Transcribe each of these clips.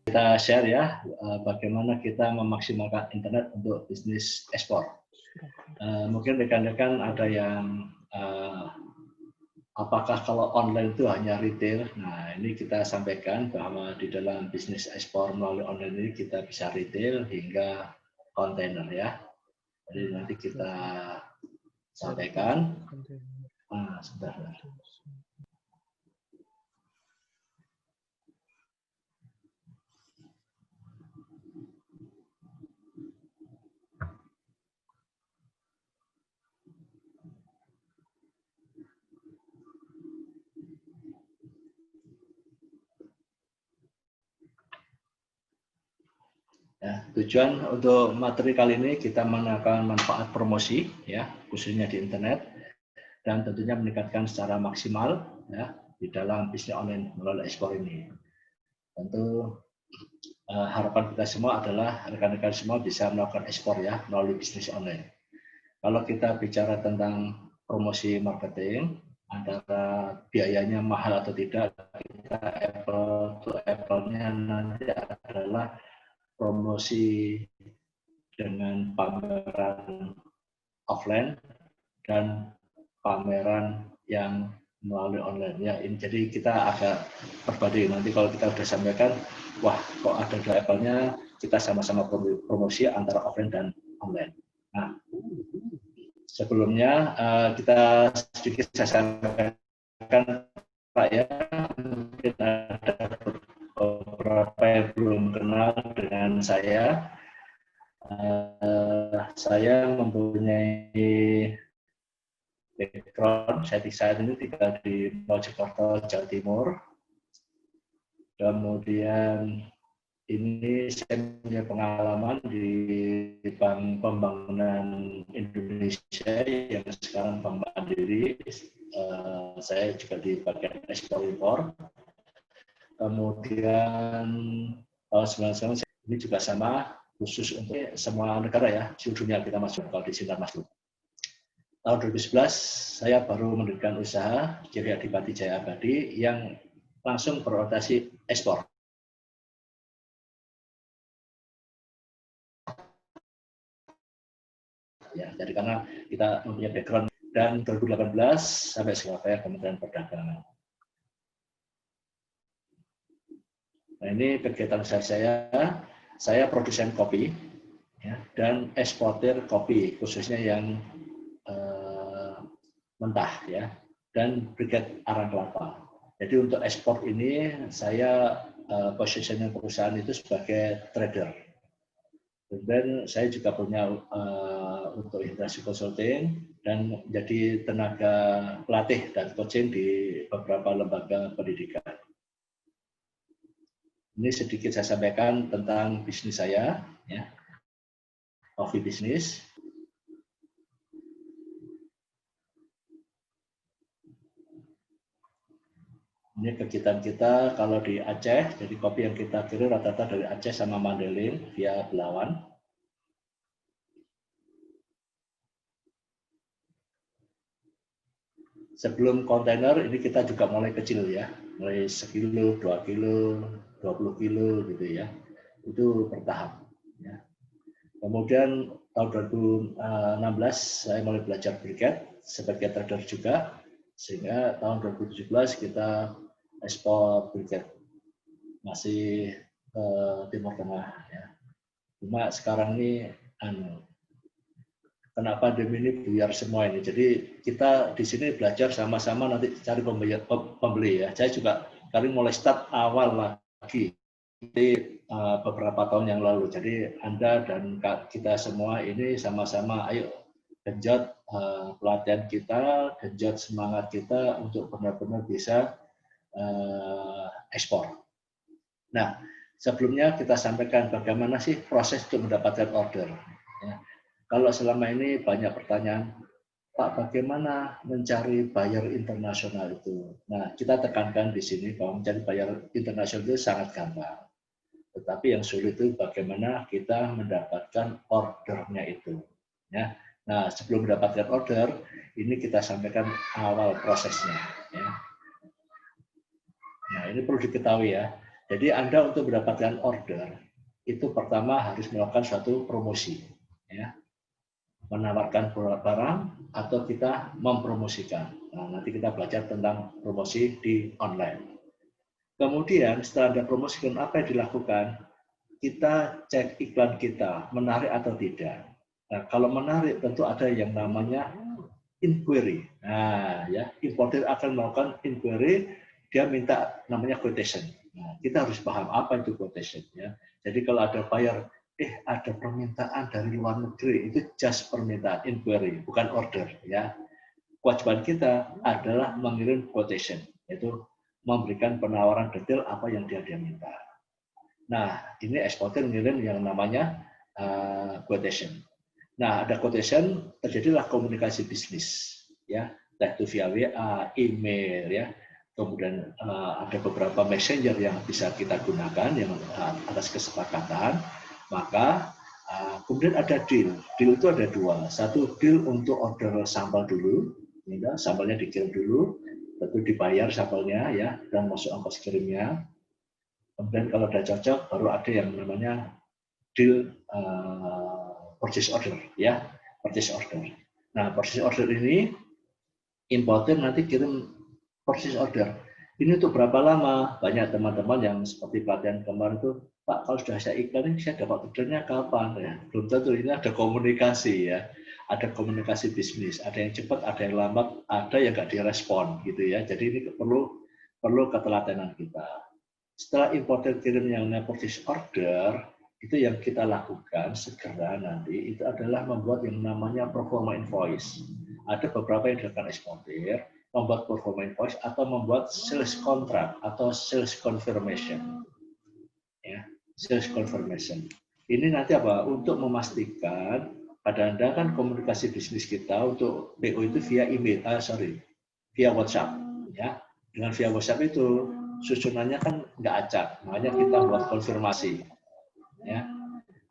kita share ya bagaimana kita memaksimalkan internet untuk bisnis ekspor. Mungkin rekan-rekan ada yang apakah kalau online itu hanya retail? Nah, ini kita sampaikan bahwa di dalam bisnis ekspor melalui online ini kita bisa retail hingga kontainer ya. Jadi nanti kita sampaikan. Sebentar. Ya, tujuan untuk materi kali ini kita menekan manfaat promosi ya, khususnya di internet, dan tentunya meningkatkan secara maksimal ya di dalam bisnis online melalui ekspor ini. Tentu harapan kita semua adalah rekan-rekan semua bisa melakukan ekspor ya melalui bisnis online. Kalau kita bicara tentang promosi marketing, antara biayanya mahal atau tidak, kita apple to apple-nya nanti adalah promosi dengan pameran offline dan pameran yang melalui online ya. Jadi kita agak berbanding. Nanti kalau kita sudah sampaikan, wah kok ada dua levelnya, kita sama-sama promosi antara offline dan online. Nah, sebelumnya kita sedikit saya sampaikan Pak ya, mungkin ada beberapa yang belum kenal dengan saya. Saya mempunyai background, saya saat ini tinggal di Mojokerto, Jawa Timur. Kemudian ini saya punya pengalaman di Bank Pembangunan Indonesia yang sekarang Bank Mandiri. Saya juga di bagian ekspor impor. Kemudian tahun 99 ini juga sama, khusus untuk semua negara ya, seluruh dunia kita masuk kalau di Sinar Masuk. Tahun 2011 saya baru mendirikan usaha Jiri Adipati Jaya Abadi yang langsung berorientasi ekspor. Ya, jadi karena kita mempunyai background dan 2018 sampai Surabaya Kementerian Perdagangan. Nah, ini kegiatan saya produsen kopi ya, dan eksportir kopi khususnya yang mentah ya, dan briket arang kelapa. Jadi untuk ekspor ini saya positioning perusahaan itu sebagai trader. Dan saya juga punya untuk industri consulting dan menjadi tenaga pelatih dan coaching di beberapa lembaga pendidikan. Ini sedikit saya sampaikan tentang bisnis saya, ya, coffee business. Ini kegiatan kita kalau di Aceh, jadi kopi yang kita kirim rata-rata dari Aceh sama Mandailing via Belawan. Sebelum kontainer ini kita juga mulai kecil ya, mulai 1 kilo, 2 kilo, 20 kilo gitu ya. Itu bertahap. Ya. Kemudian tahun 2016 saya mulai belajar briket sebagai trader juga, sehingga tahun 2017 kita ekspor briket masih ke Timur Tengah. Ya. Cuma sekarang ini kena pandemi ini buyar semua ini. Jadi kita di sini belajar sama-sama nanti cari pembeli ya. Saya juga kali mulai start awal lagi di beberapa tahun yang lalu. Jadi Anda dan kita semua ini sama-sama ayo genjot pelatihan kita, genjot semangat kita untuk benar-benar bisa ekspor. Nah, sebelumnya kita sampaikan bagaimana sih proses untuk mendapatkan order. Ya. Kalau selama ini banyak pertanyaan, Pak, bagaimana mencari buyer internasional itu? Nah, kita tekankan di sini bahwa mencari buyer internasional itu sangat gampang. Tetapi yang sulit itu bagaimana kita mendapatkan ordernya itu. Ya. Nah, sebelum mendapatkan order, ini kita sampaikan awal prosesnya. Ya. Nah, ini perlu diketahui ya. Jadi Anda untuk mendapatkan order itu pertama harus melakukan suatu promosi, ya, menawarkan barang atau kita mempromosikan. Nah, nanti kita belajar tentang promosi di online. Kemudian setelah Anda promosikan, apa yang dilakukan? Kita cek iklan kita menarik atau tidak. Nah, kalau menarik tentu ada yang namanya inquiry. Nah, ya, importer akan melakukan inquiry, dia minta namanya quotation. Nah, kita harus paham apa itu quotation, ya. Jadi kalau ada buyer, ada permintaan dari luar negeri, itu just permintaan, inquiry, bukan order, ya. Kewajiban kita adalah mengirim quotation, yaitu memberikan penawaran detail apa yang dia minta. Nah, ini eksportir ngirim yang namanya quotation. Nah, ada quotation, terjadilah komunikasi bisnis, ya, entah itu via WA, email, ya. Kemudian ada beberapa messenger yang bisa kita gunakan yang atas kesepakatan. Maka kemudian ada deal. Deal itu ada dua. Satu deal untuk order sampel dulu, ya, sampelnya dikirim dulu, tentu dibayar sampelnya, ya, dan masuk ongkos kirimnya. Kemudian kalau sudah cocok, baru ada yang namanya deal purchase order, ya, purchase order. Nah, purchase order ini importer nanti kirim purchase order. Ini untuk berapa lama? Banyak teman-teman yang seperti pelatihan kemarin itu, Pak, kalau sudah saya iklan ini saya dapat ordernya kapan? Ya, belum tentu. Ini ada komunikasi, ya, ada komunikasi bisnis. Ada yang cepat, ada yang lambat, ada yang nggak direspon, gitu ya. Jadi ini perlu ketelatenan kita. Setelah importer kirim yang namanya purchase order, itu yang kita lakukan segera nanti itu adalah membuat yang namanya performa invoice. Ada beberapa yang dilakukan eksportir, membuat performa invoice atau membuat sales contract atau sales confirmation. Ya, sales confirmation. Ini nanti apa? Untuk memastikan kadang-kadang kan komunikasi bisnis kita untuk PO itu via email, via WhatsApp. Ya, dengan via WhatsApp itu susunannya kan nggak acak, makanya kita buat konfirmasi. Ya,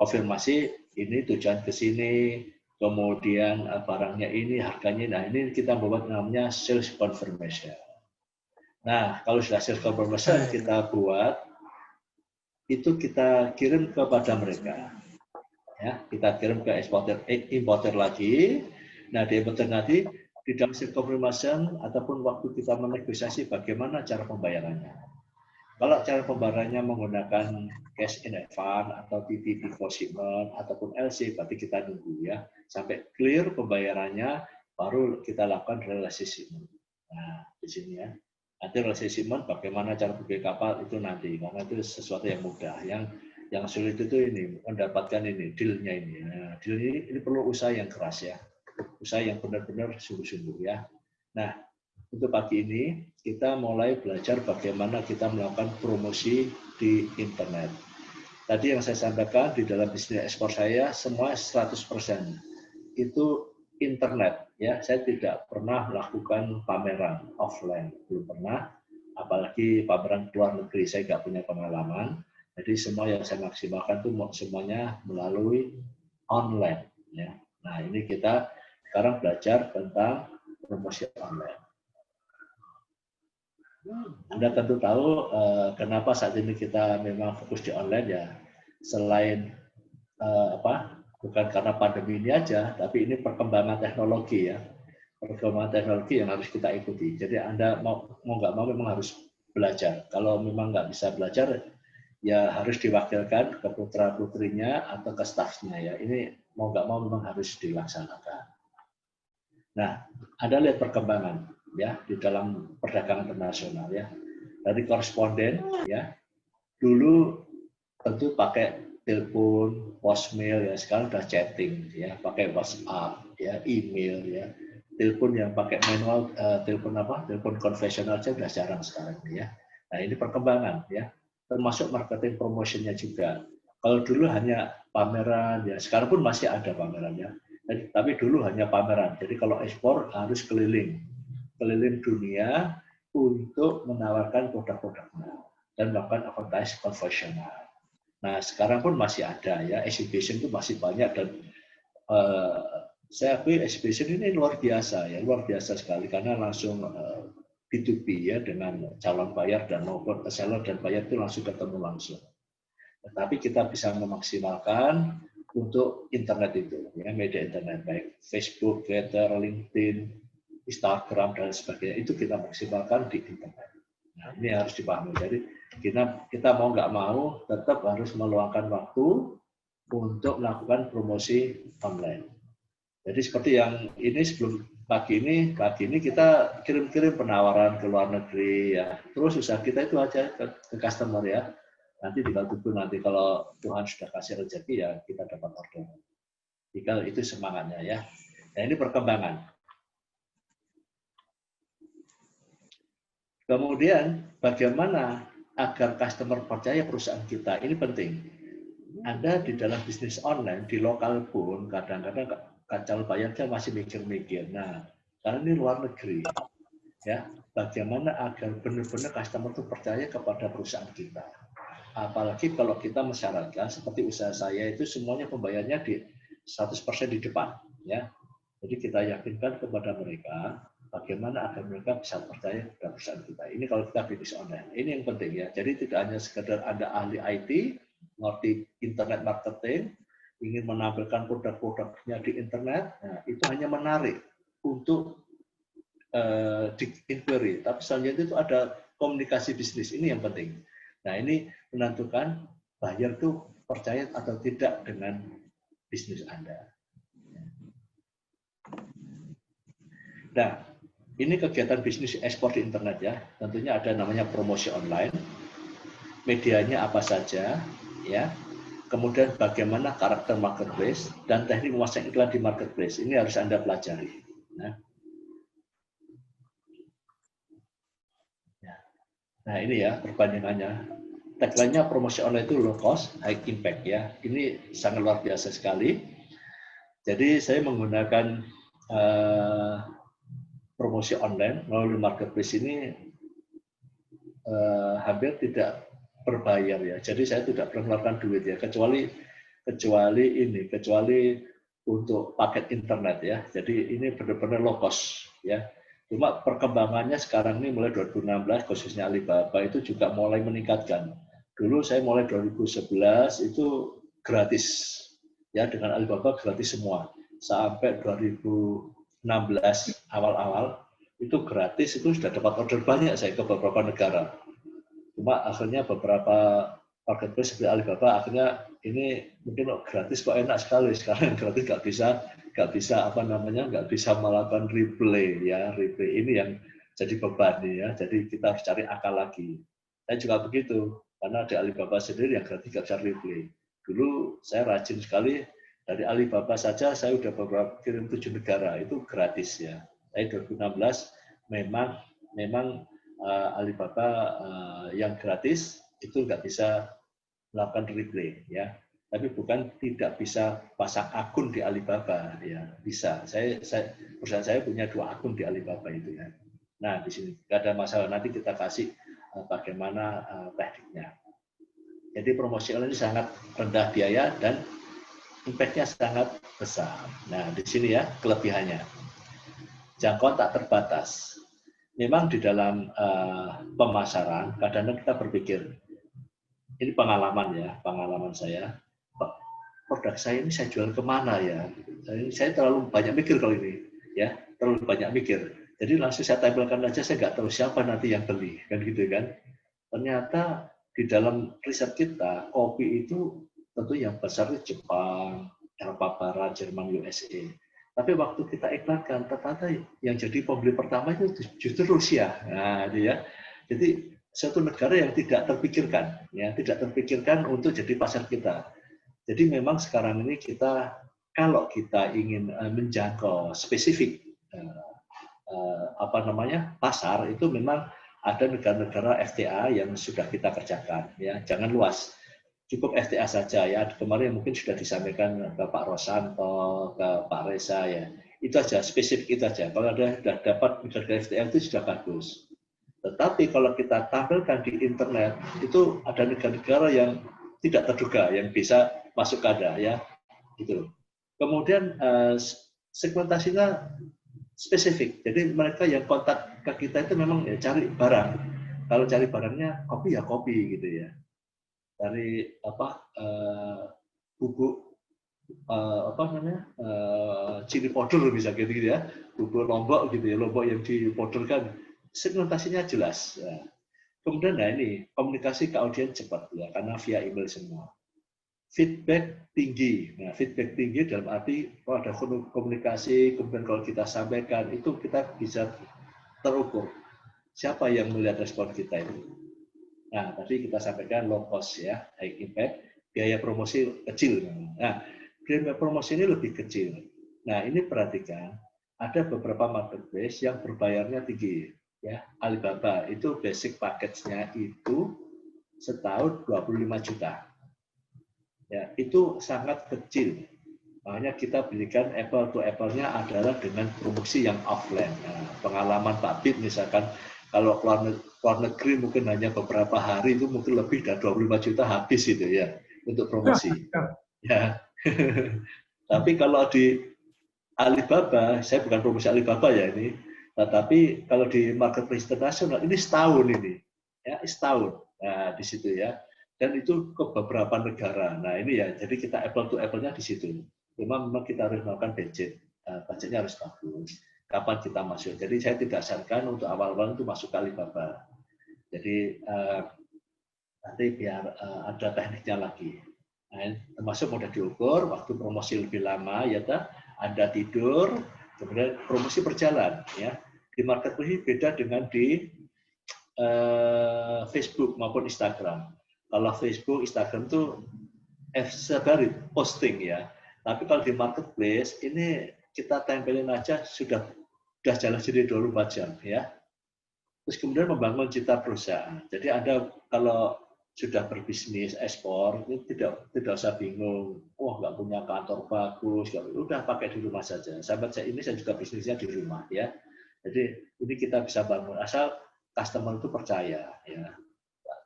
konfirmasi ini tujuan ke sini, kemudian barangnya ini, harganya. Nah, ini kita buat namanya sales confirmation. Nah, kalau sudah sales confirmation kita buat, itu kita kirim kepada mereka. Ya, kita kirim ke importer lagi. Nah, di importer nanti di dalam sales confirmation ataupun waktu kita menegosiasi bagaimana cara pembayarannya. Kalau cara pembayarannya menggunakan cash in advance atau PP deposit ataupun LC, berarti kita nunggu, ya, sampai clear pembayarannya, baru kita lakukan relasi shipment. Nah, di sini, ya. Nanti relasi shipment bagaimana cara booking kapal itu nanti, karena itu sesuatu yang mudah. Yang sulit itu ini mendapatkan ini deal-nya ini. Nah, deal ini perlu usaha yang keras, ya, usaha yang benar-benar sungguh-sungguh, ya. Nah, untuk pagi ini kita mulai belajar bagaimana kita melakukan promosi di internet. Tadi yang saya sampaikan di dalam bisnis ekspor saya semua 100% itu internet, ya. Saya tidak pernah melakukan pameran offline, belum pernah. Apalagi pameran luar negeri saya nggak punya pengalaman. Jadi semua yang saya maksimalkan itu semuanya melalui online, ya. Nah, ini kita sekarang belajar tentang promosi online. Anda tentu tahu kenapa saat ini kita memang fokus di online, ya. Selain bukan karena pandemi ini aja, tapi ini perkembangan teknologi, ya. Perkembangan teknologi yang harus kita ikuti. Jadi Anda mau nggak mau memang harus belajar. Kalau memang nggak bisa belajar, ya harus diwakilkan ke putra-putrinya atau ke stafnya, ya. Ini mau nggak mau memang harus dilaksanakan. Nah, Anda lihat perkembangan, ya, di dalam perdagangan internasional, ya. Dari koresponden, ya, dulu tentu pakai telepon, postmail, ya, sekarang udah chatting, ya, pakai WhatsApp, ya, email, ya, telepon yang pakai manual, telepon konvensional aja udah jarang sekarang, ya. Nah, ini perkembangan, ya, termasuk marketing promotionnya juga. Kalau dulu hanya pameran, ya, sekarang pun masih ada pamerannya. Tapi dulu hanya pameran. Jadi kalau ekspor harus keliling dunia untuk menawarkan produk-produknya dan melakukan advertising konvensional. Nah, sekarang pun masih ada, ya, exhibition itu masih banyak, dan saya akui exhibition ini luar biasa, ya, luar biasa sekali karena langsung B2B ya, dengan calon bayar dan maupun seller dan bayar itu langsung ketemu langsung. Tetapi kita bisa memaksimalkan untuk internet itu, ya, media internet baik Facebook, Twitter, LinkedIn, Instagram dan sebagainya itu kita maksimalkan di internet. Nah, ini harus dipahami. Jadi kita mau nggak mau tetap harus meluangkan waktu untuk melakukan promosi online. Jadi seperti yang ini sebelum pagi ini kita kirim-kirim penawaran ke luar negeri ya. Terus usaha kita itu aja ke customer ya. Nanti tinggal tunggu nanti kalau Tuhan sudah kasih rezeki ya kita dapat order. Jika itu semangatnya ya. Nah ini perkembangan. Kemudian bagaimana agar customer percaya perusahaan kita? Ini penting. Anda di dalam bisnis online di lokal pun kadang-kadang calon bayarnya masih mikir-mikir. Nah, karena ini luar negeri, ya, bagaimana agar benar-benar customer itu percaya kepada perusahaan kita? Apalagi kalau kita mensyaratkan seperti usaha saya itu semuanya pembayarnya di 100% di depan, ya. Jadi kita yakinkan kepada mereka bagaimana agar mereka bisa percaya kepada perusahaan kita. Ini kalau kita bisnis online, ini yang penting ya. Jadi tidak hanya sekedar Anda ahli IT, ngerti internet marketing, ingin menampilkan produk-produknya di internet, nah, itu hanya menarik untuk di inquiry. Tapi selanjutnya itu ada komunikasi bisnis, ini yang penting. Nah ini menentukan buyer itu percaya atau tidak dengan bisnis Anda. Nah ini kegiatan bisnis ekspor di internet ya. Tentunya ada namanya promosi online, medianya apa saja, ya. Kemudian bagaimana karakter marketplace dan teknik memasang iklan di marketplace. Ini harus Anda pelajari. Nah ini ya perbandingannya. Tagline-nya promosi online itu low cost, high impact ya. Ini sangat luar biasa sekali. Jadi saya menggunakan promosi online melalui marketplace ini hampir tidak berbayar ya. Jadi saya tidak pernah mengeluarkan duit ya, kecuali untuk paket internet ya. Jadi ini benar-benar low cost ya. Cuma perkembangannya sekarang ini mulai 2016 khususnya Alibaba itu juga mulai meningkatkan. Dulu saya mulai 2011 itu gratis ya, dengan Alibaba gratis semua. Sampai 2016 awal-awal itu gratis, itu sudah dapat order banyak saya ke beberapa negara. Cuma akhirnya beberapa marketplace seperti Alibaba akhirnya ini mungkin gratis kok enak sekali, sekarang gratis nggak bisa melakukan replay ya. Replay ini yang jadi beban ya, jadi kita harus cari akal lagi. Saya juga begitu, karena di Alibaba sendiri yang gratis nggak bisa replay. Dulu saya rajin sekali, dari Alibaba saja saya udah beberapa kirim 7 negara itu gratis ya. Tapi 2016 memang Alibaba yang gratis itu nggak bisa melakukan replay ya, tapi bukan tidak bisa pasang akun di Alibaba ya, bisa. Perusahaan saya punya 2 akun di Alibaba itu ya. Nah di sini nggak ada masalah, nanti kita kasih bagaimana tekniknya. Jadi promosi online ini sangat rendah biaya dan impact-nya sangat besar. Nah di sini ya kelebihannya, jangkauan tak terbatas. Memang di dalam pemasaran kadang-kadang kita berpikir, ini pengalaman saya, produk saya ini saya jual kemana ya? Saya terlalu banyak mikir kalau ini, ya terlalu banyak mikir. Jadi langsung saya tampilkan aja, saya nggak tahu siapa nanti yang beli, kan gitu kan? Ternyata di dalam riset kita, kopi itu tentu yang besar itu Jepang, Eropa Barat, Jerman, USA. Tapi waktu kita iklankan, ternyata yang jadi pembeli pertama itu justru Rusia. Nah, dia. Jadi suatu negara yang tidak terpikirkan, ya, tidak terpikirkan untuk jadi pasar kita. Jadi memang sekarang ini kalau kita ingin menjangkau spesifik pasar, itu memang ada negara-negara FTA yang sudah kita kerjakan, ya, jangan luas. Cukup FTA saja ya. Kemarin mungkin sudah disampaikan ke Pak Rosanto, ke Pak Reza ya. Itu aja, spesifik itu aja. Kalau sudah dapat negara FTA itu sudah bagus. Tetapi kalau kita tampilkan di internet, itu ada negara-negara yang tidak terduga yang bisa masuk kada ya. Gitu. Kemudian segmentasinya spesifik. Jadi mereka yang kontak ke kita itu memang ya cari barang. Kalau cari barangnya kopi ya kopi gitu ya. Dari bubuk apa namanya chili powder bisa gitu ya, bubuk lombok gitu ya, lombok yang dipowderkan, segmentasinya jelas. Ya. Kemudian nah ini komunikasi ke audiens cepat ya, karena via email semua. Feedback tinggi. Nah, feedback tinggi dalam arti kalau ada komunikasi, kemudian kalau kita sampaikan, itu kita bisa terukur. Siapa yang melihat respon kita itu? Nah, tadi kita sampaikan low cost ya, high impact, biaya promosi kecil. Nah, biaya promosi ini lebih kecil. Nah, ini perhatikan, ada beberapa marketplace yang berbayarnya tinggi. Ya, Alibaba itu basic package-nya itu setahun 25 juta. Ya, itu sangat kecil. Makanya kita belikan apple to apple-nya adalah dengan promosi yang offline. Nah, pengalaman Pak Bib misalkan kalau keluar negeri mungkin hanya beberapa hari itu mungkin lebih dari 25 juta habis itu ya untuk promosi. Ya. Tapi kalau di Alibaba, saya bukan promosi Alibaba ya ini, tetapi kalau di marketplace internasional ini setahun ini, ya setahun. Nah di situ ya. Dan itu ke beberapa negara. Nah ini ya, jadi kita apple to apple-nya di situ. Memang kita harus melakukan budget, budgetnya harus bagus. Kapan kita masuk? Jadi saya tidak sarankan untuk awal-awal itu masuk ke Alibaba. Jadi nanti biar ada tekniknya lagi. Nah, termasuk mudah diukur, waktu promosi lebih lama, ya Anda tidur, kemudian promosi berjalan. Ya, di marketplace beda dengan di Facebook maupun Instagram. Kalau Facebook, Instagram itu sebarit posting ya. Tapi kalau di marketplace ini kita tempelin aja sudah jalan sendiri 24 jam ya. Terus kemudian membangun citra perusahaan. Jadi Anda kalau sudah berbisnis ekspor ini tidak usah bingung. Wah nggak punya kantor bagus, udah pakai di rumah saja. Sahabat saya ini saya juga bisnisnya di rumah ya. Jadi ini kita bisa bangun asal customer itu percaya ya.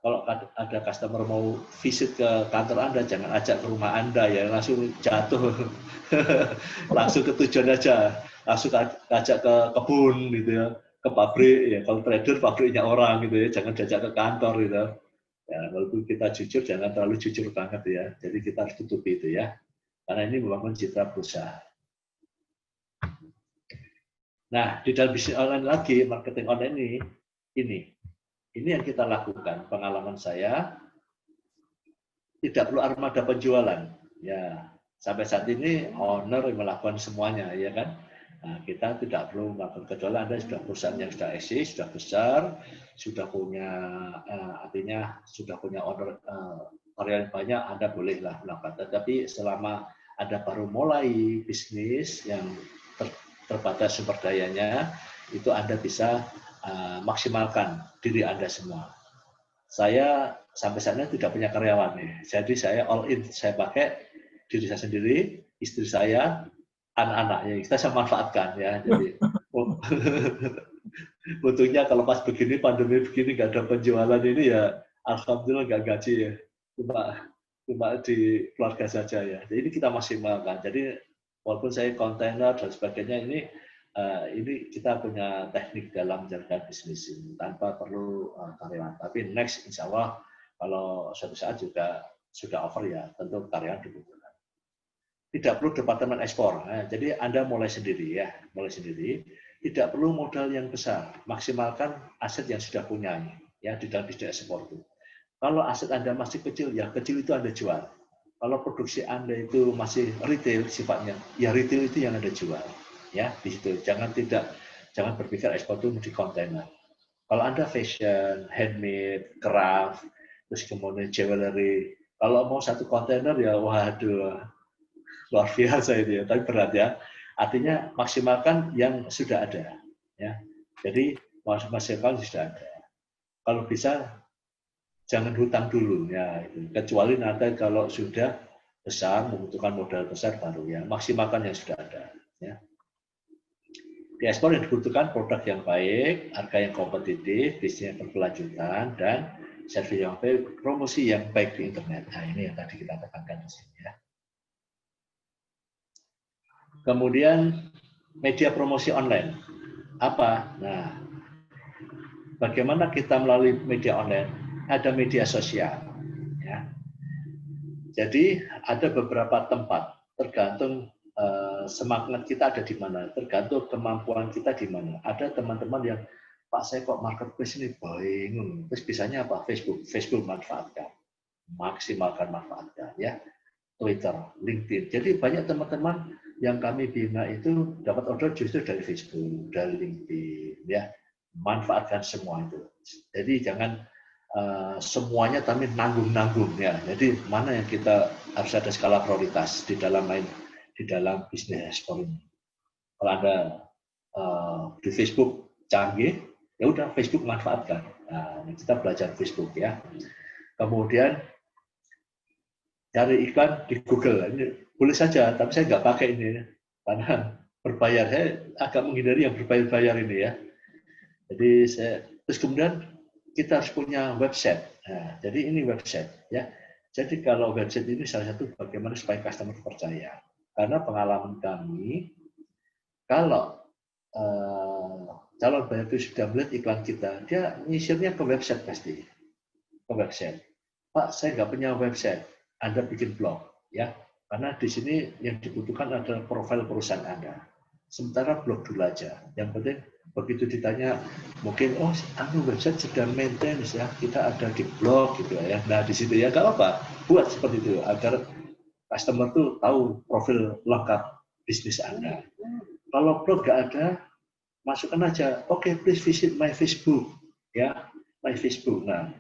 Kalau ada customer mau visit ke kantor Anda, jangan ajak ke rumah Anda ya, langsung jatuh, langsung ke tujuan aja, langsung ajak ke kebun gitu ya, ke pabrik ya. Kalau trader pabriknya orang gitu ya, jangan diajak ke kantor gitu. Ya, walaupun kita jujur, jangan terlalu jujur banget ya. Jadi kita harus tutupi itu ya, karena ini membangun citra perusahaan. Nah, di dalam bisnis online lagi, marketing online ini yang kita lakukan. Pengalaman saya, tidak perlu armada penjualan. Ya, sampai saat ini owner yang melakukan semuanya, ya kan? Nah, kita tidak perlu melakukan kecuali Anda sudah perusahaan yang sudah eksis, sudah besar, sudah punya artinya sudah punya owner karyawan banyak, Anda bolehlah melakukan. Tetapi selama Anda baru mulai bisnis yang terbatas sumber dayanya, itu Anda bisa maksimalkan diri Anda semua. Saya sampai saat ini tidak punya karyawan nih. Jadi saya all in, saya pakai diri saya sendiri, istri saya, anak-anaknya. Kita saya manfaatkan ya. Jadi untungnya kalau pas begini pandemi begini nggak ada penjualan ini ya, alhamdulillah nggak gaji ya. Cuma di keluarga saja ya. Jadi ini kita maksimalkan. Jadi walaupun saya kontainer dan sebagainya ini kita punya teknik dalam menjalankan bisnis ini tanpa perlu karyawan. Tapi next insya Allah kalau suatu saat juga sudah over ya tentu karyawan dibutuhkan. Tidak perlu departemen ekspor. Nah, jadi Anda mulai sendiri ya, mulai sendiri. Tidak perlu modal yang besar. Maksimalkan aset yang sudah punya ya di dalam bisnis ekspor itu. Kalau aset Anda masih kecil, ya kecil itu Anda jual. Kalau produksi Anda itu masih retail sifatnya, ya retail itu yang Anda jual. Ya, di situ. Jangan berpikir ekspor itu di kontainer. Kalau Anda fashion, handmade, craft, terus kemudian jewelry, kalau mau satu kontainer ya waduh, luar biasa itu ya, tapi berat ya. Artinya maksimalkan yang sudah ada. Ya. Jadi maksimalkan sudah ada. Kalau bisa jangan hutang dulu ya, kecuali nanti kalau sudah besar membutuhkan modal besar baru ya, maksimalkan yang sudah ada. Ya. Di ekspor yang dibutuhkan produk yang baik, harga yang kompetitif, bisnis yang berkelanjutan, dan servis yang baik, promosi yang baik di internet. Nah ini yang tadi kita tekankan di sini ya. Kemudian media promosi online. Apa? Nah, bagaimana kita melalui media online? Ada media sosial. Ya. Jadi ada beberapa tempat, tergantung semangat kita ada di mana, tergantung kemampuan kita di mana. Ada teman-teman yang, Pak saya kok marketplace ini bingung. Terus bisanya apa? Facebook manfaatkan, maksimalkan manfaatkan ya. Twitter, LinkedIn. Jadi banyak teman-teman yang kami bina itu dapat order justru dari Facebook, dari LinkedIn, ya. Manfaatkan semua itu. Jadi jangan semuanya tapi nanggung-nanggung ya. Jadi mana yang kita harus ada skala prioritas di dalam bisnis ekspor ini. Kalau Anda di Facebook canggih, ya udah Facebook manfaatkan. Nah, kita belajar Facebook ya. Kemudian cari iklan di Google, ini boleh saja, tapi saya nggak pakai ini karena berbayar. Saya agak menghindari yang berbayar ini ya. Jadi terus kemudian kita harus punya website. Nah, jadi ini website ya. Jadi kalau website ini salah satu bagaimana supaya customer percaya. Karena pengalaman kami, kalau calon buyer itu sudah melihat iklan kita, dia nyisirnya ke website pasti, ke website. Pak, saya nggak punya website. Anda bikin blog, ya, karena di sini yang dibutuhkan adalah profil perusahaan Anda. Sementara blog dulu aja. Yang penting begitu ditanya, mungkin website sedang maintenance ya, kita ada di blog gitu ya. Nah di situ ya nggak apa-apa, buat seperti itu agar customer tuh tahu profil lengkap bisnis Anda. Kalau blog nggak ada, masukkan aja. Oke, please visit my Facebook, ya, my Facebook. Nah,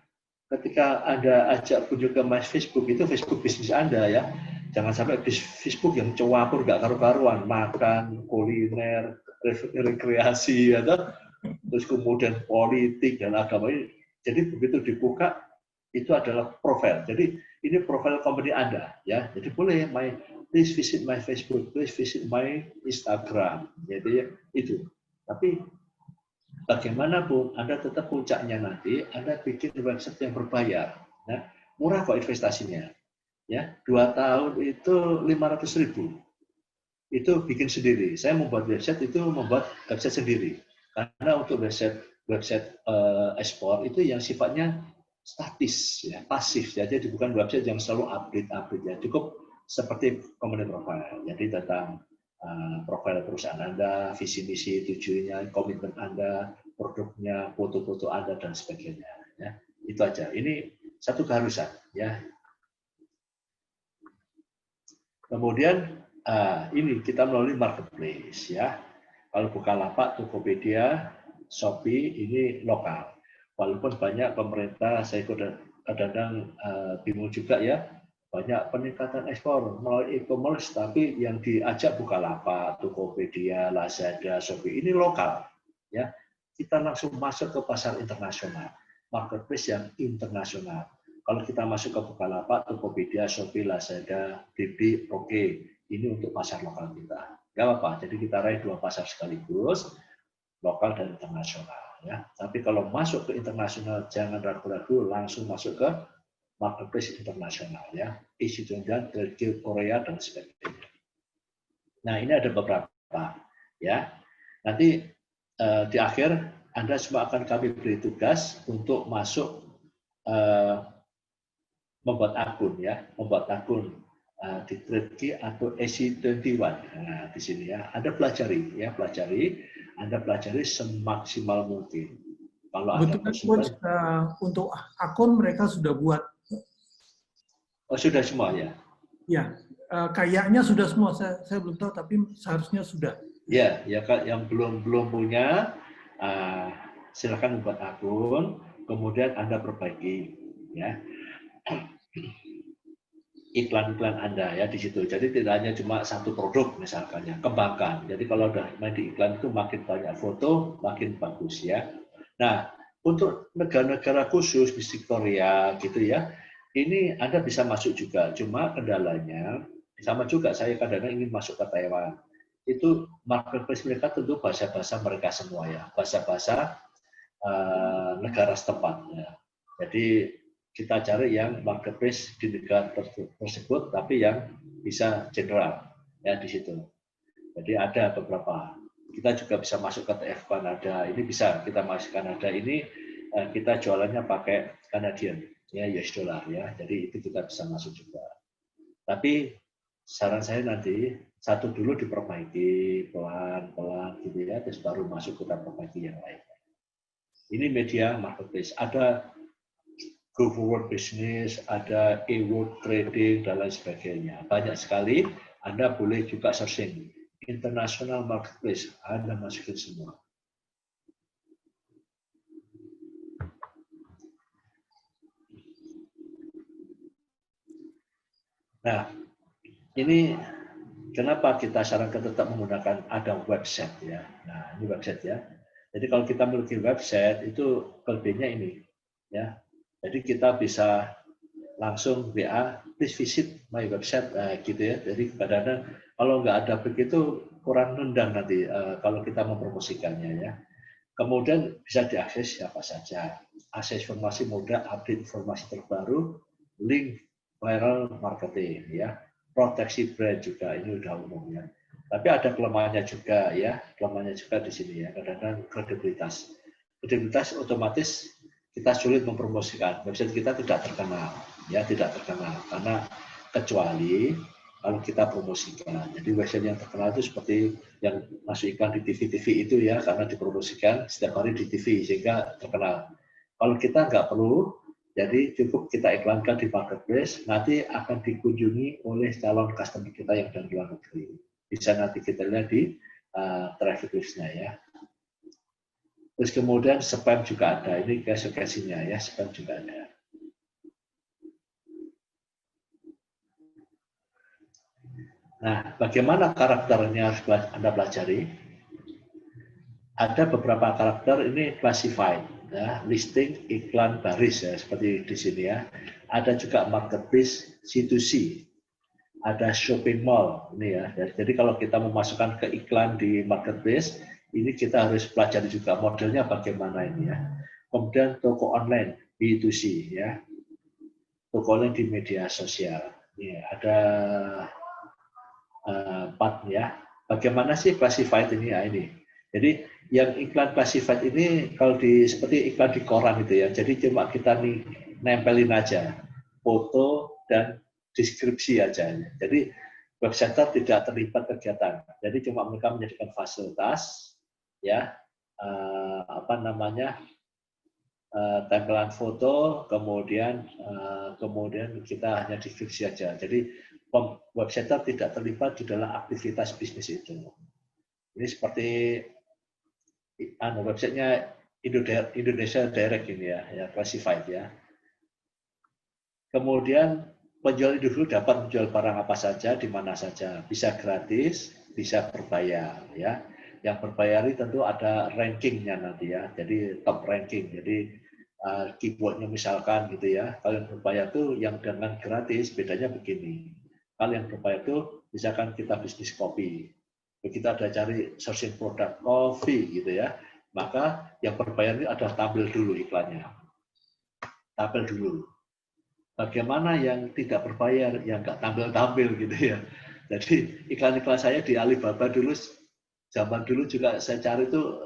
ketika Anda ajak kunjung ke My Facebook, itu Facebook bisnis Anda ya. Jangan sampai Facebook yang campur nggak karu-karuan, makan, kuliner, rekreasi, atau terus kemudian politik dan agama ini. Jadi begitu dibuka, itu adalah profil. Jadi ini profil company Anda ya. Jadi boleh please visit my Facebook, please visit my Instagram. Jadi itu. Tapi bagaimanapun Anda tetap puncaknya nanti Anda bikin website yang berbayar, ya. Murah kok investasinya, ya 2 tahun itu 500.000, itu bikin sendiri. Saya membuat website sendiri, karena untuk website ekspor itu yang sifatnya statis, ya pasif, ya. Jadi bukan website yang selalu update ya, cukup seperti company profile, jadi tentang profil perusahaan Anda, visi misi, tujuannya, komitmen Anda, produknya, foto-foto Anda dan sebagainya. Ya, itu aja. Ini satu keharusan. Ya. Kemudian ini kita melalui marketplace. Ya. Kalau Bukalapak, Tokopedia, Shopee ini lokal. Walaupun banyak pemerintah, saya kadang-kadang bingung juga ya. Banyak peningkatan ekspor melalui e-commerce, tapi yang diajak Bukalapak, Tokopedia, Lazada, Shopee ini lokal. Ya, kita langsung masuk ke pasar internasional, marketplace yang internasional. Kalau kita masuk ke Bukalapak, Tokopedia, Shopee, Lazada, DB, oke, ini untuk pasar lokal kita. Nggak apa-apa, jadi kita raih 2 pasar sekaligus, lokal dan internasional. Ya. Tapi kalau masuk ke internasional, jangan ragu-ragu, langsung masuk ke marketplace internasional, ya, isi tunjangan, Turki, Korea dan sebagainya. Nah ini ada beberapa, ya. Nanti di akhir Anda semua akan kami beri tugas untuk masuk membuat akun, ya, membuat akun di Turki atau AC21. Nah di sini ya, Anda pelajari, Anda pelajari semaksimal mungkin. Kalau Anda untuk akun mereka sudah buat. Oh sudah semua ya? Ya, kayaknya sudah semua. Saya belum tahu, tapi seharusnya sudah. Ya, yang belum punya, silakan membuat akun, kemudian Anda perbaiki, ya, iklan-iklan Anda ya di situ. Jadi tidak hanya cuma satu produk misalkan ya, kembangkan. Jadi kalau udah main di iklan itu makin banyak foto, makin bagus ya. Nah, untuk negara-negara khusus di Korea gitu ya. Ini Anda bisa masuk juga, cuma kendalanya sama juga saya kadang-kadang ingin masuk ke Taiwan. Itu marketplace mereka tentu bahasa-bahasa mereka semua ya, bahasa-bahasa negara setempat. Ya. Jadi kita cari yang marketplace di negara tersebut, tapi yang bisa general ya di situ. Jadi ada beberapa. Kita juga bisa masuk ke TF Kanada. Ini bisa kita masuk Kanada. Ini kita jualannya pakai Canadian, ya US dollar ya. Jadi itu kita bisa masuk juga. Tapi saran saya nanti satu dulu diperbaiki pelan-pelan gitu ya, terus baru masuk kita perbaiki yang lain. Ini media marketplace. Ada Go Forward Business, ada e-world trading dan lain sebagainya. Banyak sekali. Anda boleh juga searching international marketplace, Anda masukin semua. Nah, ini kenapa kita sarankan tetap menggunakan ada website ya. Nah, ini website ya. Jadi kalau kita memiliki website itu kelebihannya ini ya. Jadi kita bisa langsung WA, please visit my website gitu ya. Jadi kadang-kadang kalau nggak ada begitu kurang nendang nanti kalau kita mempromosikannya ya. Kemudian bisa diakses siapa saja. Akses informasi mudah, update informasi terbaru, link viral marketing ya. Proteksi brand juga ini udah umum ya. Tapi ada kelemahannya juga ya, kelemahannya juga di sini ya. Kadang-kadang kredibilitas. Kredibilitas otomatis kita sulit mempromosikan. Website kita tidak terkenal, ya tidak terkenal karena kecuali kalau kita promosikan. Jadi website yang terkenal itu seperti yang masuk iklan di TV-TV itu ya, karena dipromosikan setiap hari di TV sehingga terkenal. Kalau kita nggak perlu, jadi cukup kita iklankan di marketplace, nanti akan dikunjungi oleh calon customer kita yang dari luar negeri. Bisa nanti kita lihat di traffic list-nya ya. Terus kemudian spam juga ada, ini konsekuensinya ya, spam juga ada. Nah, bagaimana karakternya harus Anda pelajari? Ada beberapa karakter ini classified, ya, listing, iklan, baris ya, seperti di sini ya. Ada juga marketplace, C2C, ada shopping mall ini ya. Jadi kalau kita memasukkan ke iklan di marketplace, ini kita harus pelajari juga modelnya bagaimana ini ya. Kemudian toko online, B2C ya, toko online di media sosial. Ini ada 4 ya. Bagaimana sih classified ini ya ini? Jadi yang iklan classified ini kalau seperti iklan di koran gitu ya. Jadi cuma kita nempelin aja foto dan deskripsi aja. Jadi website tidak terlibat kegiatan. Jadi cuma mereka menyediakan fasilitas ya tempelan foto, kemudian kita hanya deskripsi aja. Jadi website tidak terlibat di dalam aktivitas bisnis itu. Ini seperti websitenya Indonesia Direct ini ya classified ya. Kemudian penjual individu dapat menjual barang apa saja di mana saja, bisa gratis, bisa berbayar ya. Yang berbayar itu tentu ada rankingnya nanti ya, jadi top ranking. Jadi keywordnya misalkan gitu ya. Kalau yang berbayar itu yang dengan gratis bedanya begini. Kalau yang berbayar itu misalkan kita bisnis kopi, kita ada cari sourcing produk kopi gitu ya, maka yang berbayar ini ada tampil dulu iklannya, tampil dulu. Bagaimana yang tidak berbayar, yang nggak tampil-tampil gitu ya. Jadi iklan-iklan saya di Alibaba dulu, zaman dulu juga saya cari itu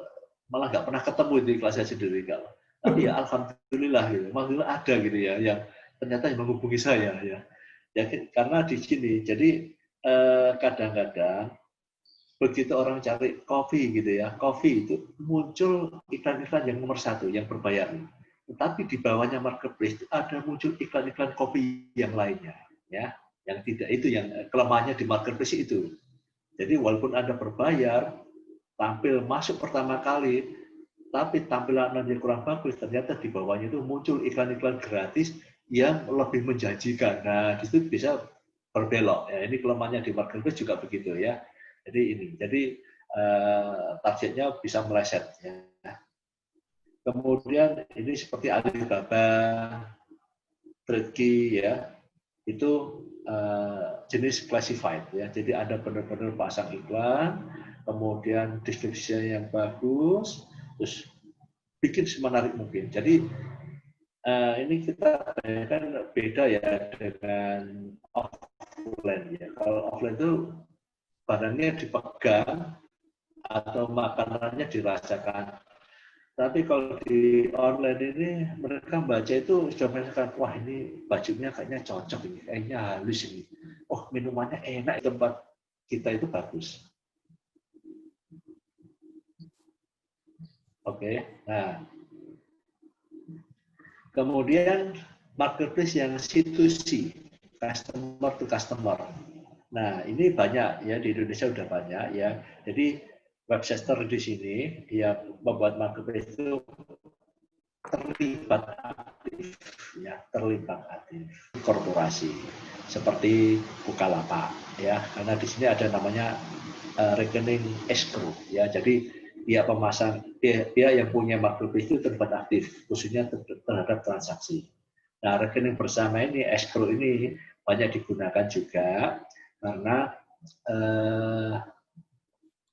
malah nggak pernah ketemu di iklan saya sendiri kalau. Tapi ya alhamdulillah gitu, alhamdulillah ada gitu ya, yang ternyata yang menghubungi saya ya. Ya karena di sini, jadi kadang-kadang begitu orang cari kopi gitu ya, kopi itu muncul iklan-iklan yang nomor 1 yang berbayar. Tetapi di bawahnya marketplace ada muncul iklan-iklan kopi yang lainnya, ya, yang tidak itu yang kelemahannya di marketplace itu. Jadi walaupun Anda berbayar, tampil masuk pertama kali, tapi tampilan Anda kurang bagus, ternyata di bawahnya itu muncul iklan-iklan gratis yang lebih menjanjikan. Nah, di situ bisa berbelok. Ya, ini kelemahannya di marketplace juga begitu ya. Jadi targetnya bisa meleset. Ya. Kemudian ini seperti Alibaba, Trade ya, itu jenis classified ya. Jadi ada benar-benar pasang iklan, kemudian deskripsinya yang bagus, terus bikin semenarik mungkin. Jadi ini kita kan beda ya dengan offline ya. Kalau offline itu barangnya dipegang, atau makanannya dirasakan. Tapi kalau di online ini mereka baca itu sudah merasakan, wah ini bajunya kayaknya cocok ini, kayaknya halus ini. Oh minumannya enak, tempat kita itu bagus. Oke, nah kemudian marketplace yang C2C, customer to customer. Nah ini banyak ya, di Indonesia udah banyak ya. Jadi websister di sini yang membuat marketplace itu terlibat aktif ya, terlibat aktif korporasi seperti Bukalapak ya, karena di sini ada namanya rekening escrow ya, jadi pihak pemasang, pihak yang punya marketplace itu terlibat aktif khususnya terhadap transaksi. Nah rekening bersama ini, escrow ini banyak digunakan juga karena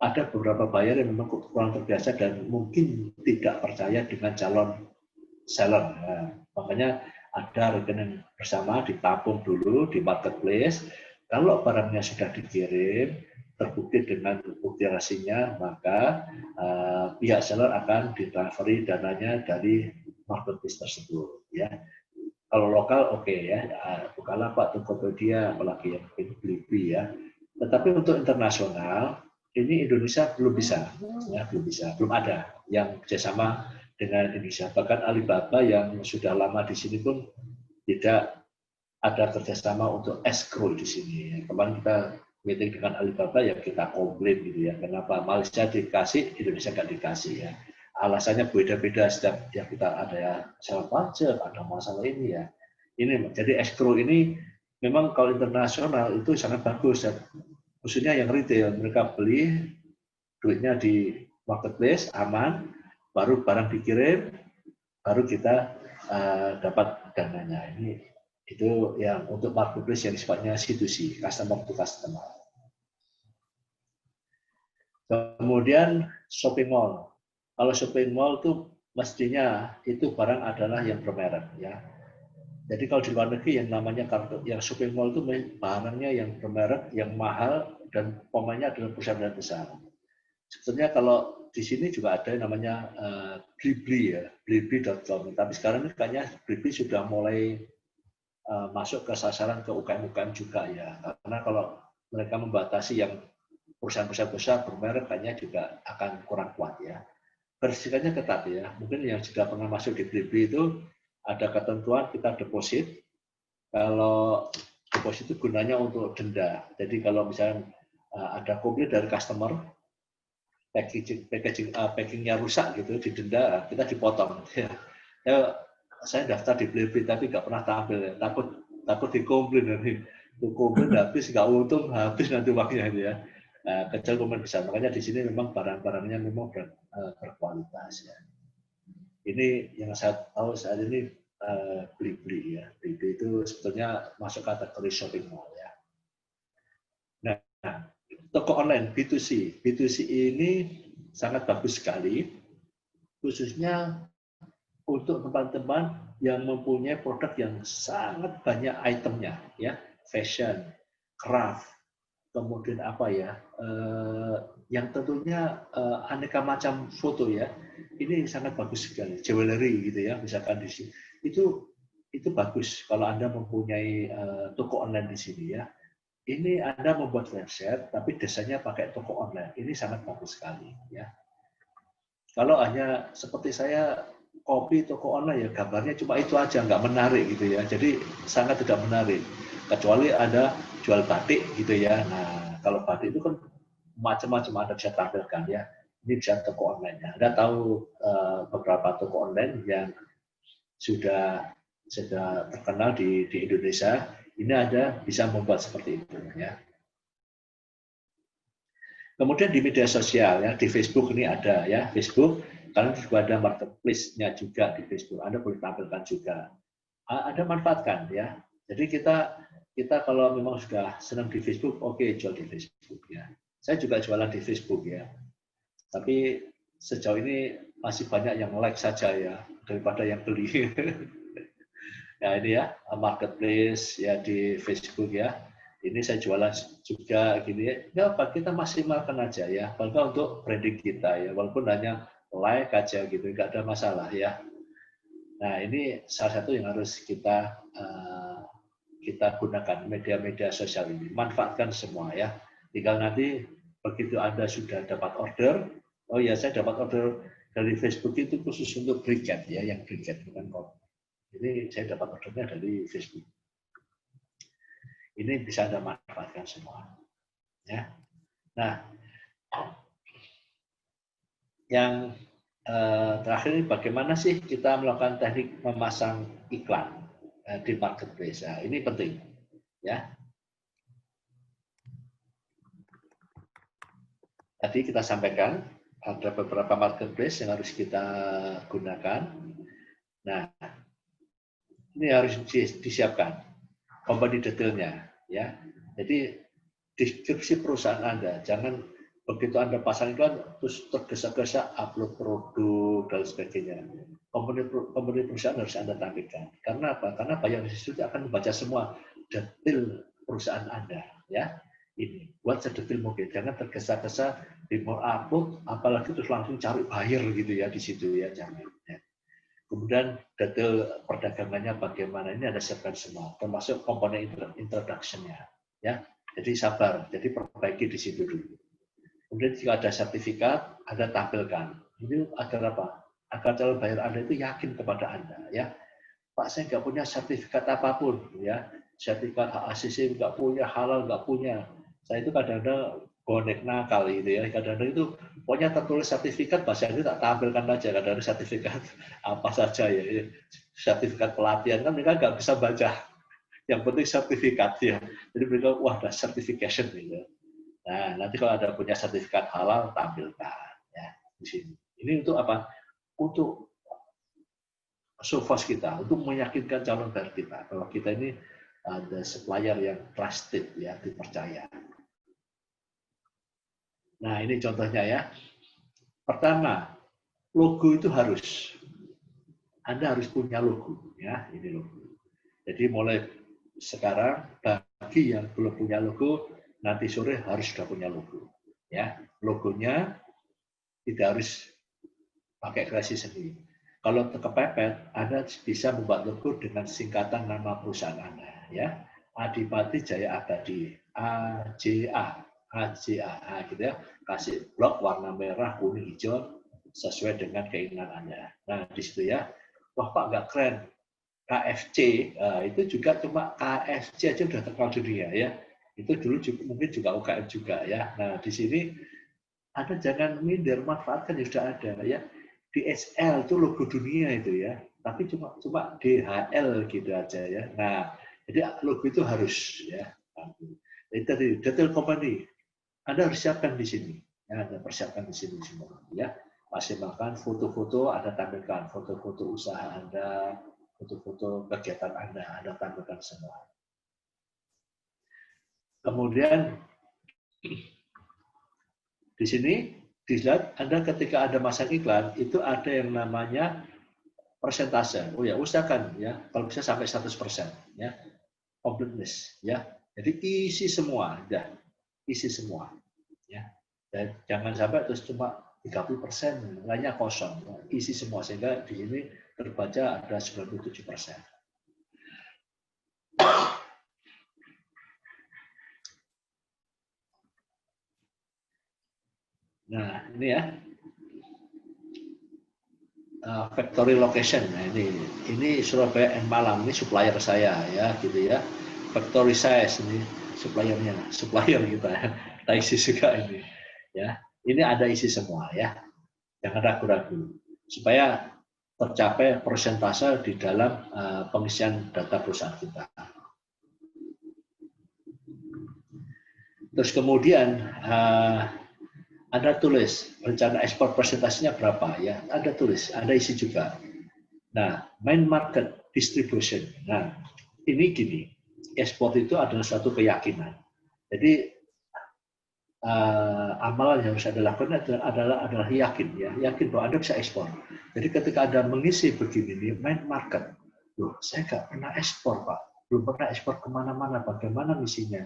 ada beberapa buyer yang memang kurang terbiasa dan mungkin tidak percaya dengan calon seller. Nah, makanya ada rekening bersama ditampung dulu di marketplace. Kalau barangnya sudah dikirim, terbukti dengan bukti rasinya, maka pihak seller akan ditransferi dananya dari marketplace tersebut. Ya, kalau lokal oke ya, Bukalapak, Tokopedia, apalagi yang Blibli ya. Tetapi untuk internasional ini Indonesia belum bisa, ya belum ada yang kerjasama dengan Indonesia. Bahkan Alibaba yang sudah lama di sini pun tidak ada kerjasama untuk escrow di sini. Kemarin kita meeting dengan Alibaba ya kita komplain gitu ya, kenapa Malaysia dikasih, Indonesia nggak dikasih ya. Alasannya beda-beda, setiap ya kita ada ya salah pajak, ada masalah ini ya. Ini jadi escrow ini memang kalau internasional itu sangat bagus ya. Khususnya yang retail, mereka beli duitnya di marketplace aman, baru barang dikirim, baru kita dapat dananya. Ini itu yang untuk marketplace yang sifatnya C2C, customer to customer. Kemudian shopping mall. Kalau shopping mall itu mestinya itu barang adalah yang bermerek ya. Jadi kalau di luar negeri yang namanya yang shopping mall itu barangnya yang bermerek, yang mahal, dan pemainnya adalah perusahaan besar. Sebetulnya kalau di sini juga ada yang namanya Blibli ya, blibli.com. Tapi sekarang ini kayaknya Blibli sudah mulai masuk ke sasaran ke UKM-UKM juga ya. Karena kalau mereka membatasi yang perusahaan-perusahaan besar bermerek kayaknya juga akan kurang kuat ya. Bersihkannya ketat ya. Mungkin yang sudah pernah masuk di Blibli itu ada ketentuan kita deposit. Kalau deposit itu gunanya untuk denda. Jadi kalau misalnya ada komplain dari customer, packingnya rusak gitu, didenda, kita dipotong. Ya, saya daftar di Blibli tapi nggak pernah tampil ya. Takut dikomplain nanti. Komplain habis nggak untung, habis nanti uangnya ya. Nah, kecil komplain besar. Makanya di sini memang barang-barangnya memang berkualitas ya. Ini yang saya tahu saat ini Blibli ya. Blibli itu sebetulnya masuk kategori shopping mall ya. Nah, toko online B2C. B2C ini sangat bagus sekali, khususnya untuk teman-teman yang mempunyai produk yang sangat banyak itemnya ya, fashion, craft, kemudian apa ya, yang tentunya aneka macam foto ya. Ini sangat bagus sekali, jewelry gitu ya, misalkan di sini. Itu bagus kalau Anda mempunyai toko online di sini ya. Ini Anda membuat website, tapi desainnya pakai toko online. Ini sangat bagus sekali ya. Kalau hanya seperti saya copy toko online ya gambarnya cuma itu aja, nggak menarik gitu ya. Jadi sangat tidak menarik. Kecuali ada jual batik gitu ya. Nah kalau batik itu kan macam-macam Anda bisa tampilkan ya. Ini bisa toko online-nya. Anda tahu beberapa toko online yang sudah terkenal di Indonesia. Ini ada bisa membuat seperti itu ya. Kemudian di media sosial ya, di Facebook ini ada ya, Facebook karena juga ada marketplace-nya juga di Facebook. Anda boleh tampilkan juga. Ada manfaatkan ya. Jadi kita kalau memang sudah senang di Facebook, oke, jual di Facebook ya. Saya juga jualan di Facebook ya. Tapi sejauh ini masih banyak yang like saja ya daripada yang beli. Ya ini ya marketplace ya di Facebook ya. ini saya jualan juga gini ya, nggak apa, kita maksimalkan aja ya, bahkan untuk branding kita ya, walaupun hanya like aja gitu, nggak ada masalah ya. Nah ini salah satu yang harus kita gunakan media-media sosial ini, manfaatkan semua ya. Tinggal nanti begitu Anda sudah dapat order, oh ya saya dapat order dari Facebook itu khusus untuk briket ya, yang briket bukan kok. Ini saya dapat ordernya dari Facebook. Ini bisa Anda manfaatkan semua. Ya. Nah, yang terakhir ini bagaimana sih kita melakukan teknik memasang iklan di marketplace. Nah, ini penting, ya. Tadi kita sampaikan ada beberapa marketplace yang harus kita gunakan. Nah, ini harus disiapkan company detailnya, ya. Jadi deskripsi perusahaan Anda, jangan begitu Anda pasang iklan terus tergesa-gesa upload produk dan sebagainya. Company perusahaan harus Anda tampilkan. Karena apa? Karena buyer di situ akan membaca semua detail perusahaan Anda, ya. Ini buat sedetail mungkin, jangan tergesa-gesa di mau upload, apalagi terus langsung cari buyer gitu ya di situ ya, jangan. Ya. Kemudian detail perdagangannya bagaimana, ini ada siapkan semua, termasuk komponen introduction-nya. Ya, jadi sabar, jadi perbaiki di situ dulu. Kemudian jika ada sertifikat, Anda tampilkan. Ini agar apa? Agar calon buyer Anda itu yakin kepada Anda. Ya, Pak, saya nggak punya sertifikat apapun. Ya, sertifikat HACC nggak punya, halal nggak punya. Saya itu kadang-kadang bonek nakal gitu ya. Kadang-kadang itu pokoknya tertulis sertifikat, bahasa itu tak tampilkan aja. Kadang-kadang sertifikat apa saja ya. Sertifikat pelatihan kan mereka nggak bisa baca. Yang penting sertifikat ya. Jadi mereka wah ada certification gitu. Nah, nanti kalau ada punya sertifikat halal tampilkan ya di sini. Ini untuk apa? Untuk sufos kita, untuk meyakinkan calon buyer kita bahwa kita ini ada supplier yang trusted ya, dipercaya. Nah, ini contohnya ya. Pertama, logo itu harus. Anda harus punya logo ya, ini logo. Jadi mulai sekarang bagi yang belum punya logo, nanti sore harus sudah punya logo. Ya, logonya tidak harus pakai kreasi sendiri. Kalau kepepet, Anda bisa membuat logo dengan singkatan nama perusahaan Anda. Ya, Adipati Jaya Abadi, AJA, AJA, gitu ya. Kasih blok warna merah, kuning, hijau sesuai dengan keinginan Anda. Nah, di situ ya, wah Pak nggak keren. KFC itu juga cuma KFC aja udah terkenal dunia ya. Itu dulu juga, mungkin juga UKM juga ya. Nah, di sini Anda jangan minder, manfaatkan yang sudah ada ya. DHL itu logo dunia itu ya, tapi cuma DHL gitu aja ya. Nah, jadi logo itu harus ya. Jadi tadi detail company Anda harus siapkan di sini. Ya, Anda persiapkan di sini semua ya. Maksimalkan foto-foto Anda tampilkan, foto-foto usaha Anda, foto-foto kegiatan Anda tampilkan semua. Kemudian di sini dilihat Anda ketika ada masang iklan itu ada yang namanya persentase. Oh ya, usahakan ya kalau bisa sampai 100% ya. Completeness ya. Jadi isi semua, ya. Isi semua ya. Dan jangan sampai terus cuma 30%, lainnya kosong. Ya. Isi semua sehingga di sini terbaca ada 97%. Nah, ini ya. Factory location. Nah, ini Surabaya and Malang, ini supplier saya ya gitu ya. Factory size ini suppliernya, supplier kita. Kita isi juga ini ya. Ini ada isi semua ya. Jangan ragu-ragu supaya tercapai persentase di dalam pengisian data perusahaan kita. Terus kemudian Anda tulis rencana ekspor persentasenya berapa ya, Anda tulis, Anda isi juga. Nah, main market distribution. Nah, ini gini, ekspor itu adalah suatu keyakinan. Jadi amalan yang harus Anda lakukan adalah yakin ya, yakin bahwa Anda bisa ekspor. Jadi ketika Anda mengisi begini nih, main market, loh, saya nggak pernah ekspor Pak, belum pernah ekspor kemana-mana, bagaimana misinya?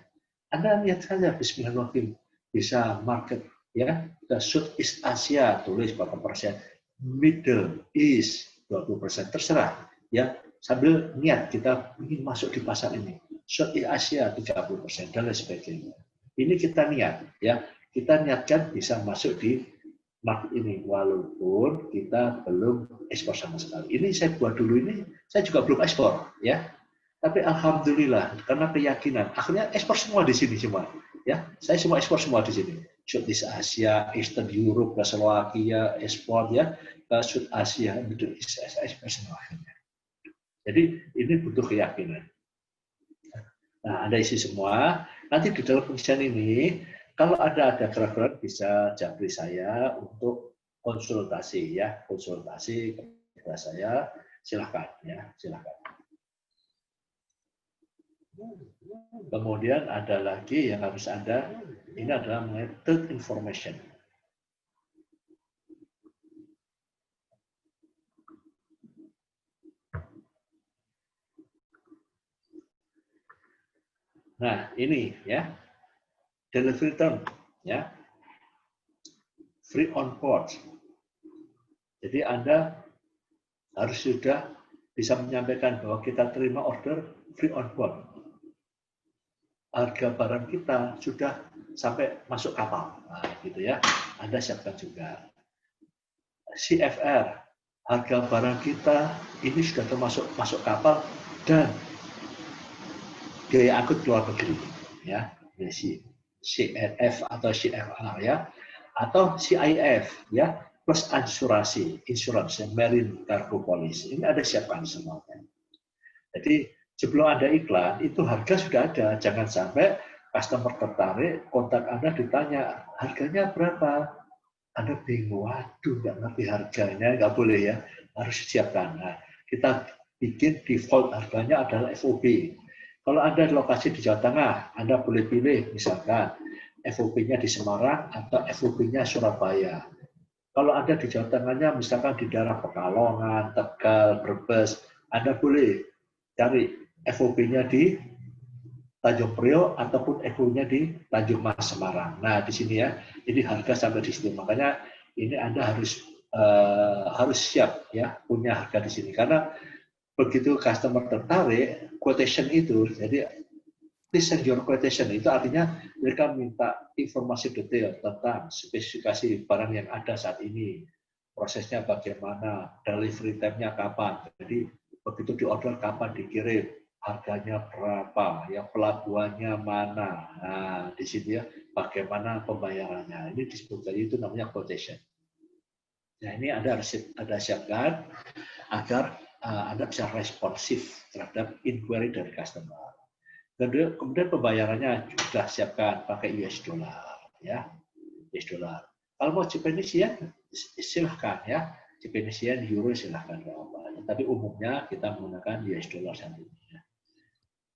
Anda lihat saja Bismillahirrahmanirrahim bisa market ya, the Southeast Asia tulis berapa persen, Middle East 20%, terserah ya, sambil niat kita ingin masuk di pasar ini, Southeast Asia 30% dan lain sebagainya. Ini kita niat ya, kita niatkan bisa masuk di market ini walaupun kita belum ekspor sama sekali. Ini saya buat dulu ini, saya juga belum ekspor ya. Tapi alhamdulillah karena keyakinan, akhirnya ekspor semua di sini semua. Ya, saya semua ekspor semua di sini. Southeast Asia, Eastern Europe, ke Slovakia, ekspor ya, ke South Asia, Middle East, ekspor semua akhirnya. Jadi ini butuh keyakinan. Nah, Anda isi semua. Nanti di dalam pengisian ini, kalau ada keraguan bisa japri saya untuk konsultasi ya, konsultasi kepada saya, silakan ya, silakan. Kemudian ada lagi yang harus Anda, ini adalah method information. Nah, ini ya, delivery term ya, free on board. Jadi Anda harus sudah bisa menyampaikan bahwa kita terima order free on board. Harga barang kita sudah sampai masuk kapal, nah, gitu ya. Anda siapkan juga. CFR, harga barang kita ini sudah termasuk masuk kapal dan biaya angkut luar negeri, ya, CNF atau CFR ya, atau CIF ya, plus asuransi, insurance, marine cargo policy. Ini ada siapkan semuanya. Jadi sebelum ada iklan, itu harga sudah ada. Jangan sampai customer tertarik, kontak Anda ditanya, harganya berapa? Anda bingung, waduh nggak ngerti harganya, nggak boleh ya, harus disiapkan. Nah, kita bikin default harganya adalah FOB. Kalau Anda di lokasi di Jawa Tengah, Anda boleh pilih misalkan FOB-nya di Semarang atau FOB-nya Surabaya. Kalau Anda di Jawa Tengahnya misalkan di daerah Pekalongan, Tegal, Brebes, Anda boleh cari FOB-nya di Tanjung Priok ataupun FOB-nya di Tanjung Mas Semarang. Nah, di sini ya, ini harga sampai di sini. Makanya ini Anda harus siap ya punya harga di sini karena begitu customer tertarik, quotation itu, jadi please send your quotation itu artinya mereka minta informasi detail tentang spesifikasi barang yang ada saat ini, prosesnya bagaimana, delivery time-nya kapan. Jadi begitu diorder kapan dikirim, harganya berapa, ya pelabuhannya mana. Nah, di sini ya bagaimana pembayarannya. Ini disebut tadi itu namanya quotation. Nah, ini Anda harus siapkan agar Anda bisa responsif terhadap inquiry dari customer. Kemudian pembayarannya sudah siapkan pakai US dollar, ya, US dollar. Kalau mau Japanese yen silahkan ya, Japanese yen, euro silahkan. Tapi umumnya kita menggunakan US dollar saat ini.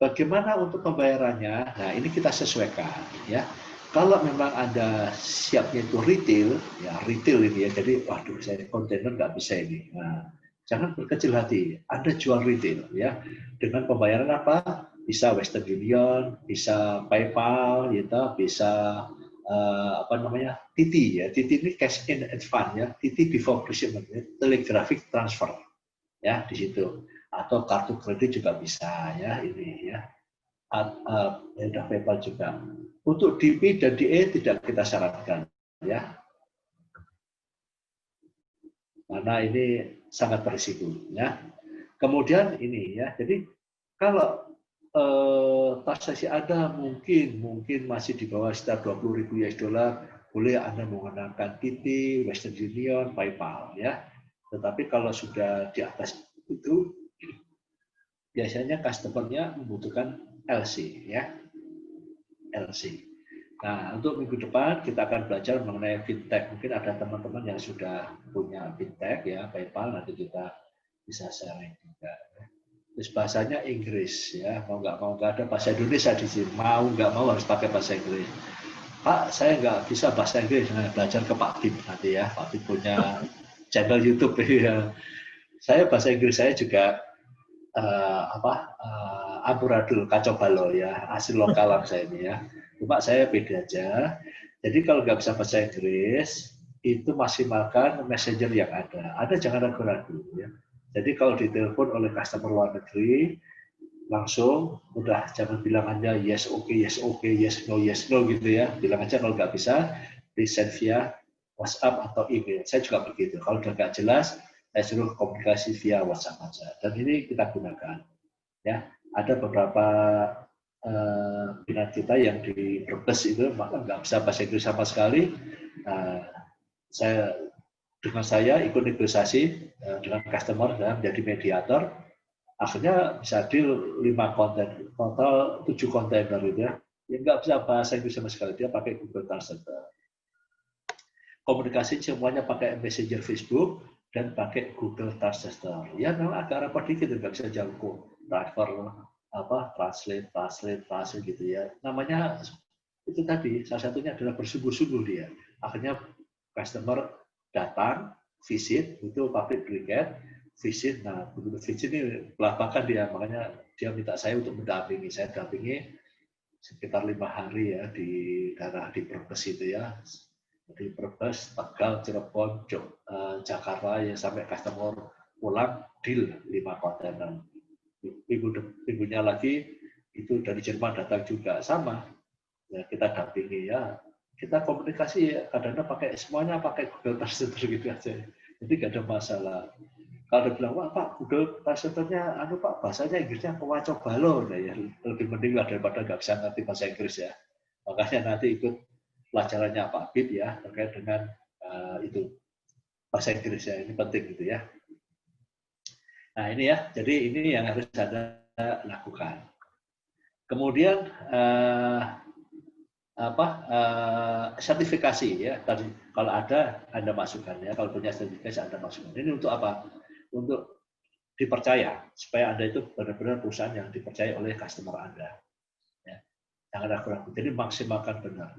Bagaimana untuk pembayarannya? Nah, ini kita sesuaikan ya. Kalau memang Anda siapnya itu retail, ya retail ini ya. Jadi, waduh, saya kontainer nggak bisa ini. Nah, jangan berkecil hati. Anda jual retail ya. Dengan pembayaran apa? Bisa Western Union, bisa PayPal, gitu, bisa apa namanya, TT ya. TT ini cash in advance ya. TT before shipment, ya. Telegraphic transfer ya di situ. Atau kartu kredit juga bisa ya ini ya. Ada PayPal juga. Untuk DP dan DE tidak kita syaratkan ya. Karena ini sangat berisiko ya. Kemudian ini ya. Jadi kalau transaksi Anda mungkin masih di bawah sekitar 20.000 US dollar, boleh Anda menggunakan TT, Western Union, PayPal ya. Tetapi kalau sudah di atas itu biasanya customer-nya membutuhkan LC ya. LC. Nah, untuk minggu depan kita akan belajar mengenai fintech. Mungkin ada teman-teman yang sudah punya fintech ya, PayPal, nanti kita bisa sharing juga. Terus bahasanya Inggris ya, mau nggak ada bahasa Indonesia di sini. Mau nggak mau harus pakai bahasa Inggris. Pak, saya nggak bisa bahasa Inggris, nah, belajar ke Pak Bim nanti ya. Pak Bim punya channel YouTube ya. Saya bahasa Inggris saya juga amburadul, kacau balau ya, hasil lokalan saya ini ya. Cuma saya beda aja. Jadi kalau nggak bisa bahasa Inggris, itu maksimalkan messenger yang ada. Ada jangan ragu-ragu ya. Jadi kalau ditelepon oleh customer luar negeri, langsung udah jangan bilang aja yes oke, yes oke, yes no gitu ya. Bilang aja kalau nggak bisa, di send via WhatsApp atau email. Saya juga begitu. Kalau udah nggak jelas, saya suruh komunikasi via WhatsApp aja. Dan ini kita gunakan. Ya, ada beberapa minat kita yang di Brebes itu maka nggak bisa bahasa Inggris sama sekali. Saya ikut negosiasi dengan customer dan menjadi mediator. Akhirnya bisa deal 5 konten, total 7 kontainer gitu ya. Yang nggak bisa bahasa Inggris sama sekali, dia pakai Google Translator. Komunikasi semuanya pakai Messenger Facebook dan pakai Google Translator. Ya memang agak repot dikit, nggak bisa jangkau driver translate gitu ya. Namanya itu tadi, salah satunya adalah bersungguh-sungguh dia. Akhirnya customer datang, visit, itu public blanket, visit, nah begitu visit ini belakangan dia, makanya dia minta saya untuk mendampingi. Saya dampingi sekitar 5 hari ya di daerah di Brebes itu ya, di Brebes, Tegal, Cirebon, Jakarta ya sampai customer pulang deal 5 kontainer. Minggunya lagi itu dari Jerman datang juga sama, ya kita dampingi ya, kita komunikasi ya kadang-kadang pakai semuanya pakai Google Translator gitu aja, jadi nggak ada masalah. Kalau dia bilang, wah Pak, Google Translator-nya, Pak, bahasanya Inggrisnya kewacau balau, nah, ya lebih mending lah daripada nggak bisa ngerti bahasa Inggris ya. Makanya nanti ikut pelajarannya Pak Bib ya, terkait dengan itu bahasa Inggris ya, ini penting gitu ya. Nah ini ya, jadi ini yang harus Anda lakukan. Kemudian sertifikasi ya, tadi kalau ada Anda masukkan ya, kalau punya sertifikasi Anda masukkan. Ini untuk apa? Untuk dipercaya, supaya Anda itu benar-benar perusahaan yang dipercaya oleh customer Anda. Ya. Jangan ragu-ragu, jadi maksimalkan benar.